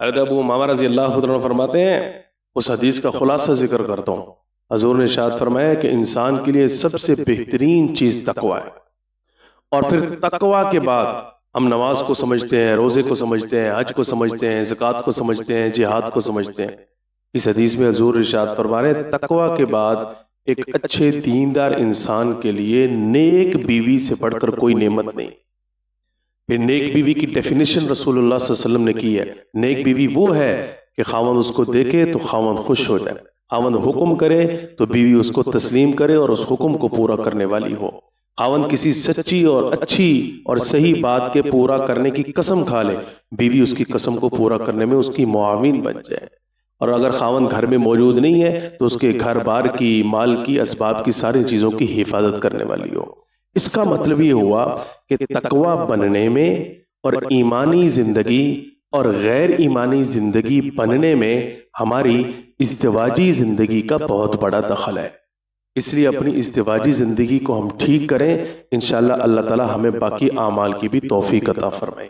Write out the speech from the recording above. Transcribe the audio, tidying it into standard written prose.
حضرت ابو امامہ رضی اللہ عنہ فرماتے ہیں، اس حدیث کا خلاصہ ذکر کرتا ہوں۔ حضور نے ارشاد فرمایا کہ انسان کے لیے سب سے بہترین چیز تقوی ہے، اور پھر تقوی کے بعد ہم نماز کو سمجھتے ہیں، روزے کو سمجھتے ہیں، حج کو سمجھتے ہیں، زکوٰۃ کو سمجھتے ہیں، جہاد کو سمجھتے ہیں۔ اس حدیث میں حضور ارشاد فرما رہے ہیں تقوی کے بعد ایک اچھے دیندار انسان کے لیے نیک بیوی سے بڑھ کر کوئی نعمت نہیں۔ پھر نیک بیوی کی ڈیفینیشن رسول اللہ صلی اللہ علیہ وسلم نے کی ہے۔ نیک بیوی وہ ہے کہ خاوند اس کو دیکھے تو خاوند خوش ہو جائے، خاوند حکم کرے تو بیوی اس کو تسلیم کرے اور اس حکم کو پورا کرنے والی ہو۔ خاوند کسی سچی اور اچھی اور صحیح بات کے پورا کرنے کی قسم کھا لے، بیوی اس کی قسم کو پورا کرنے میں اس کی معاون بن جائے۔ اور اگر خاوند گھر میں موجود نہیں ہے تو اس کے گھر بار کی، مال کی، اسباب کی، ساری چیزوں کی حفاظت کرنے والی ہو۔ اس کا مطلب یہ ہوا کہ تقوی بننے میں اور ایمانی زندگی اور غیر ایمانی زندگی بننے میں ہماری ازدواجی زندگی کا بہت بڑا دخل ہے۔ اس لیے اپنی ازدواجی زندگی کو ہم ٹھیک کریں، انشاءاللہ اللہ تعالی ہمیں باقی اعمال کی بھی توفیق عطا فرمائے۔